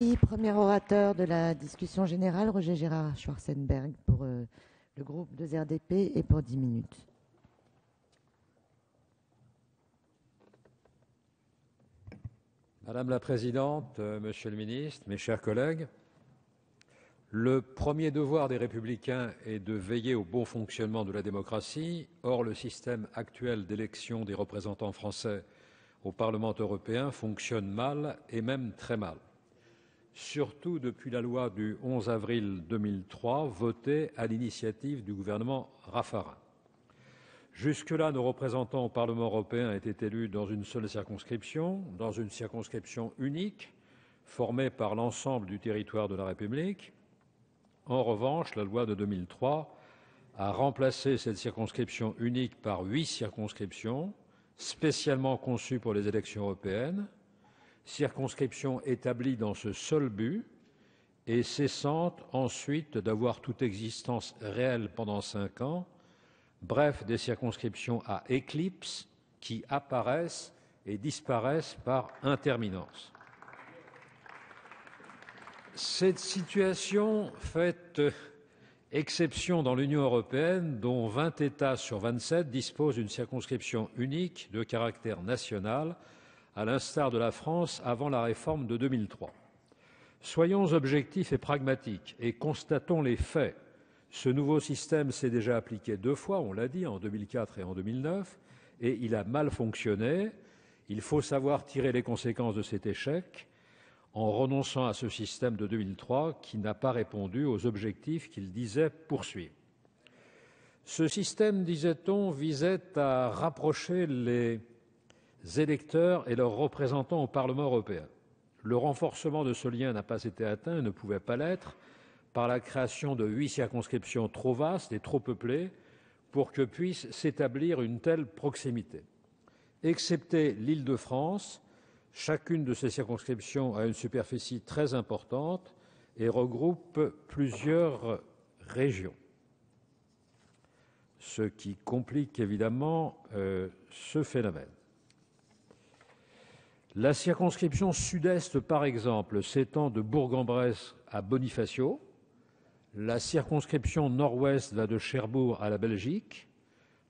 Premier orateur de la discussion générale, Roger Gérard Schwarzenberg pour le groupe de RDP et pour 10 minutes. Madame la Présidente, Monsieur le Ministre, mes chers collègues, le premier devoir des Républicains est de veiller au bon fonctionnement de la démocratie. Or, le système actuel d'élection des représentants français au Parlement européen fonctionne mal et même très mal. Surtout depuis la loi du 11 avril 2003, votée à l'initiative du gouvernement Raffarin. Jusque-là, nos représentants au Parlement européen étaient élus dans une seule circonscription, dans une circonscription unique, formée par l'ensemble du territoire de la République. En revanche, la loi de 2003 a remplacé cette circonscription unique par 8 circonscriptions, spécialement conçues pour les élections européennes, circonscriptions établies dans ce seul but et cessant ensuite d'avoir toute existence réelle pendant 5 ans, bref, des circonscriptions à éclipse qui apparaissent et disparaissent par intermittence. Cette situation fait exception dans l'Union européenne, dont 20 États sur 27 disposent d'une circonscription unique de caractère national, à l'instar de la France avant la réforme de 2003. Soyons objectifs et pragmatiques et constatons les faits. Ce nouveau système s'est déjà appliqué 2 fois, on l'a dit, en 2004 et en 2009, et il a mal fonctionné. Il faut savoir tirer les conséquences de cet échec en renonçant à ce système de 2003 qui n'a pas répondu aux objectifs qu'il disait poursuivre. Ce système, disait-on, visait à rapprocher les électeurs et leurs représentants au Parlement européen. Le renforcement de ce lien n'a pas été atteint et ne pouvait pas l'être par la création de 8 circonscriptions trop vastes et trop peuplées pour que puisse s'établir une telle proximité. Excepté l'Île-de-France, chacune de ces circonscriptions a une superficie très importante et regroupe plusieurs régions, ce qui complique évidemment ce phénomène. La circonscription sud-est, par exemple, s'étend de Bourg-en-Bresse à Bonifacio. La circonscription nord-ouest va de Cherbourg à la Belgique.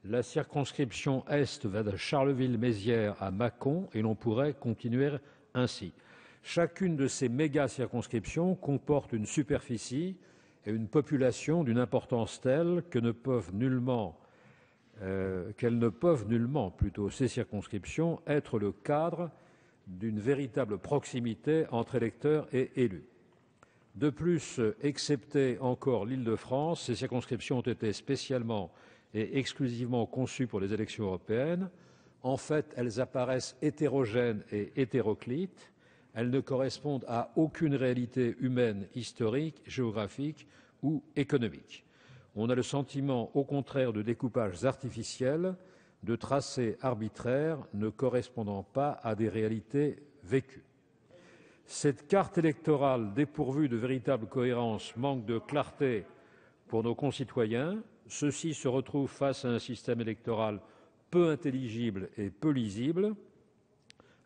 La circonscription est va de Charleville-Mézières à Mâcon et l'on pourrait continuer ainsi. Chacune de ces méga-circonscriptions comporte une superficie et une population d'une importance telle qu'elles ne peuvent nullement, ces circonscriptions, être le cadre d'une véritable proximité entre électeurs et élus. De plus, excepté encore l'Île-de-France, ces circonscriptions ont été spécialement et exclusivement conçues pour les élections européennes. En fait, elles apparaissent hétérogènes et hétéroclites. Elles ne correspondent à aucune réalité humaine, historique, géographique ou économique. On a le sentiment, au contraire, de découpages artificiels, de tracés arbitraires ne correspondant pas à des réalités vécues. Cette carte électorale dépourvue de véritable cohérence manque de clarté pour nos concitoyens. Ceux-ci se retrouvent face à un système électoral peu intelligible et peu lisible,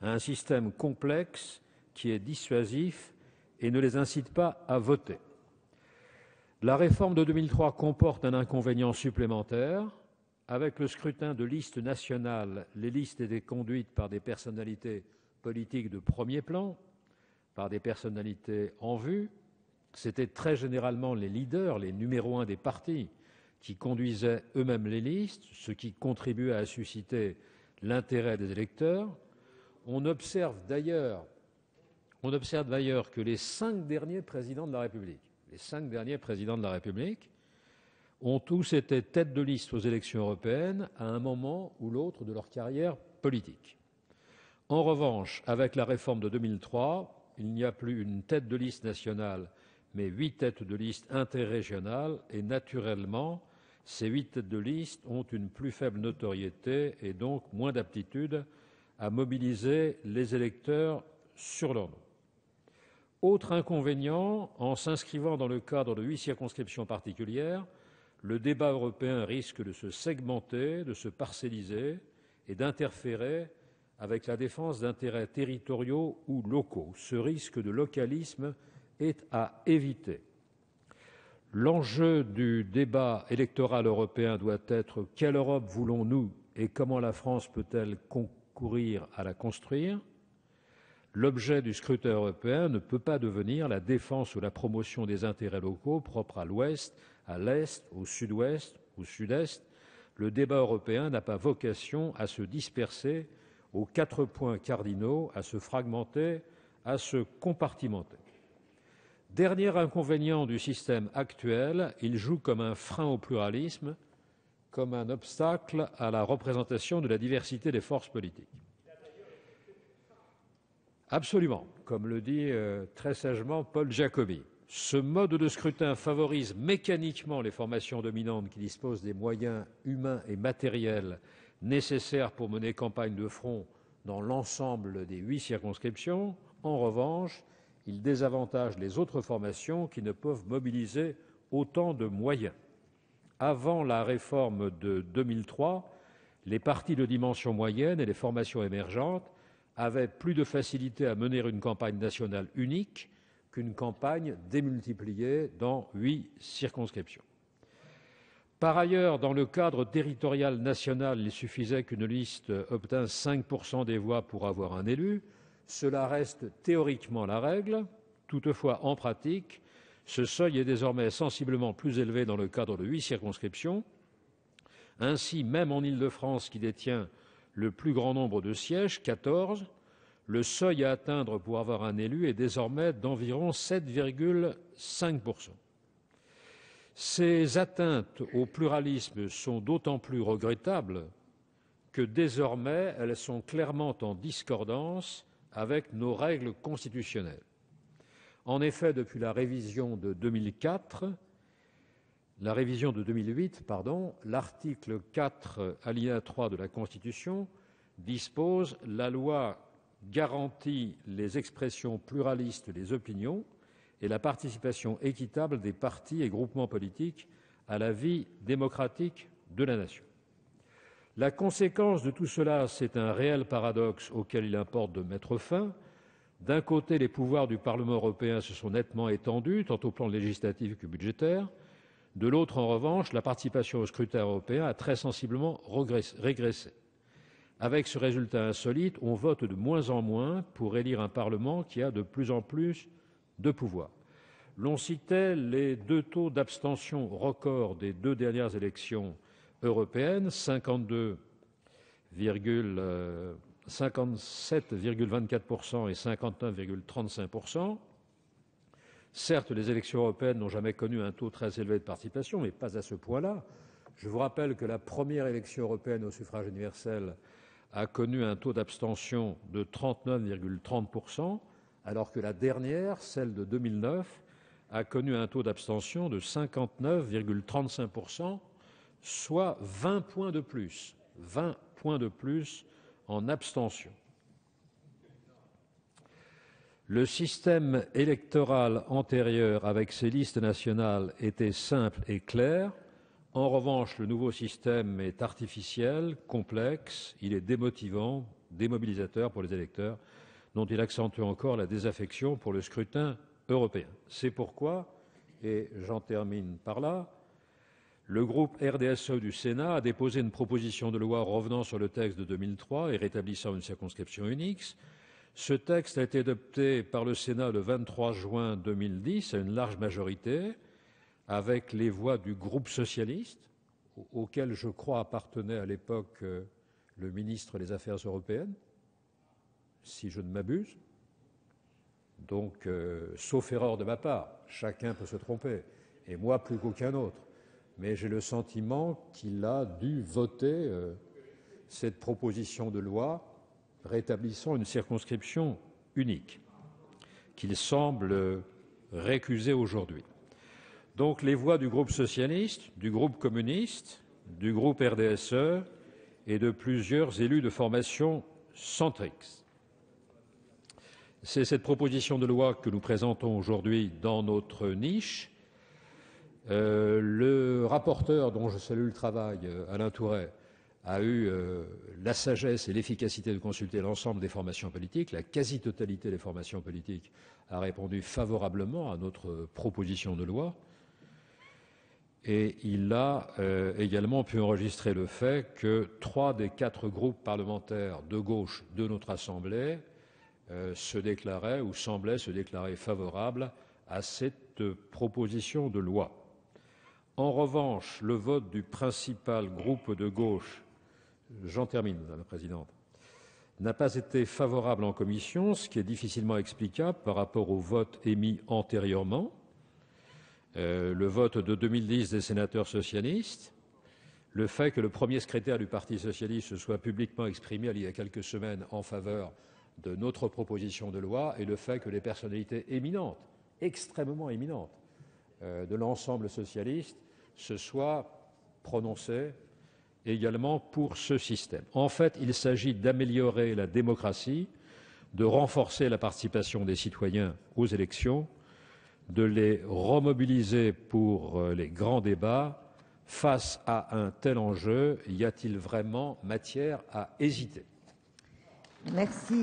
à un système complexe qui est dissuasif et ne les incite pas à voter. La réforme de 2003 comporte un inconvénient supplémentaire. Avec le scrutin de listes nationales, les listes étaient conduites par des personnalités politiques de premier plan, par des personnalités en vue. C'était très généralement les leaders, les numéros 1 des partis, qui conduisaient eux-mêmes les listes, ce qui contribuait à susciter l'intérêt des électeurs. On observe d'ailleurs que les 5 derniers présidents de la République, ont tous été tête de liste aux élections européennes à un moment ou l'autre de leur carrière politique. En revanche, avec la réforme de 2003, il n'y a plus une tête de liste nationale, mais 8 têtes de liste interrégionales, et naturellement, ces 8 têtes de liste ont une plus faible notoriété et donc moins d'aptitude à mobiliser les électeurs sur leur nom. Autre inconvénient, en s'inscrivant dans le cadre de 8 circonscriptions particulières, le débat européen risque de se segmenter, de se parcelliser et d'interférer avec la défense d'intérêts territoriaux ou locaux. Ce risque de localisme est à éviter. L'enjeu du débat électoral européen doit être: quelle Europe voulons-nous et comment la France peut-elle concourir à la construire? L'objet du scrutin européen ne peut pas devenir la défense ou la promotion des intérêts locaux propres à l'Ouest, à l'Est, au Sud-Ouest, au Sud-Est. Le débat européen n'a pas vocation à se disperser aux 4 points cardinaux, à se fragmenter, à se compartimenter. Dernier inconvénient du système actuel, il joue comme un frein au pluralisme, comme un obstacle à la représentation de la diversité des forces politiques. Absolument, comme le dit très sagement Paul Jacobi. Ce mode de scrutin favorise mécaniquement les formations dominantes qui disposent des moyens humains et matériels nécessaires pour mener campagne de front dans l'ensemble des 8 circonscriptions. En revanche, il désavantage les autres formations qui ne peuvent mobiliser autant de moyens. Avant la réforme de 2003, les partis de dimension moyenne et les formations émergentes avaient plus de facilité à mener une campagne nationale unique qu'une campagne démultipliée dans 8 circonscriptions. Par ailleurs, dans le cadre territorial national, il suffisait qu'une liste obtint 5% des voix pour avoir un élu. Cela reste théoriquement la règle. Toutefois, en pratique, ce seuil est désormais sensiblement plus élevé dans le cadre de 8 circonscriptions. Ainsi, même en Île-de-France, qui détient le plus grand nombre de sièges, 14, le seuil à atteindre pour avoir un élu est désormais d'environ 7,5%. Ces atteintes au pluralisme sont d'autant plus regrettables que désormais elles sont clairement en discordance avec nos règles constitutionnelles. En effet, depuis la révision de 2008, l'article 4, alinéa 3 de la Constitution dispose: la loi garantit les expressions pluralistes des opinions et la participation équitable des partis et groupements politiques à la vie démocratique de la nation. La conséquence de tout cela, c'est un réel paradoxe auquel il importe de mettre fin. D'un côté, les pouvoirs du Parlement européen se sont nettement étendus, tant au plan législatif que budgétaire. De l'autre, en revanche, la participation au scrutin européen a très sensiblement régressé. Avec ce résultat insolite, on vote de moins en moins pour élire un Parlement qui a de plus en plus de pouvoir. L'on citait les 2 taux d'abstention records des 2 dernières élections européennes, 57,24% et 59,35%. Certes, les élections européennes n'ont jamais connu un taux très élevé de participation, mais pas à ce point-là. Je vous rappelle que la première élection européenne au suffrage universel a connu un taux d'abstention de 39,30%, alors que la dernière, celle de 2009, a connu un taux d'abstention de 59,35%, soit 20 points de plus. 20 points de plus en abstention. Le système électoral antérieur avec ses listes nationales était simple et clair. En revanche, le nouveau système est artificiel, complexe, il est démotivant, démobilisateur pour les électeurs, dont il accentue encore la désaffection pour le scrutin européen. C'est pourquoi, et j'en termine par là, le groupe RDSE du Sénat a déposé une proposition de loi revenant sur le texte de 2003 et rétablissant une circonscription unique. Ce texte a été adopté par le Sénat le 23 juin 2010 à une large majorité, avec les voix du groupe socialiste, auquel je crois appartenait à l'époque le ministre des Affaires européennes, si je ne m'abuse. Donc, sauf erreur de ma part, chacun peut se tromper, et moi plus qu'aucun autre. Mais j'ai le sentiment qu'il a dû voter cette proposition de loi rétablissant une circonscription unique, qu'il semble récuser aujourd'hui. Donc les voix du groupe socialiste, du groupe communiste, du groupe RDSE et de plusieurs élus de formation centriste. C'est cette proposition de loi que nous présentons aujourd'hui dans notre niche. Le rapporteur, dont je salue le travail, Alain Tourret, a eu la sagesse et l'efficacité de consulter l'ensemble des formations politiques. La quasi-totalité des formations politiques a répondu favorablement à notre proposition de loi. Et il a également pu enregistrer le fait que 3 des 4 groupes parlementaires de gauche de notre Assemblée se déclaraient ou semblaient se déclarer favorables à cette proposition de loi. En revanche, le vote du principal groupe de gauche, j'en termine, Madame la Présidente, n'a pas été favorable en commission, ce qui est difficilement explicable par rapport au vote émis antérieurement. Le vote de 2010 des sénateurs socialistes, le fait que le premier secrétaire du Parti socialiste se soit publiquement exprimé il y a quelques semaines en faveur de notre proposition de loi et le fait que les personnalités éminentes, extrêmement éminentes, de l'ensemble socialiste se soient prononcées également pour ce système. En fait, il s'agit d'améliorer la démocratie, de renforcer la participation des citoyens aux élections, de les remobiliser pour les grands débats. Face à un tel enjeu, y a-t-il vraiment matière à hésiter ? Merci.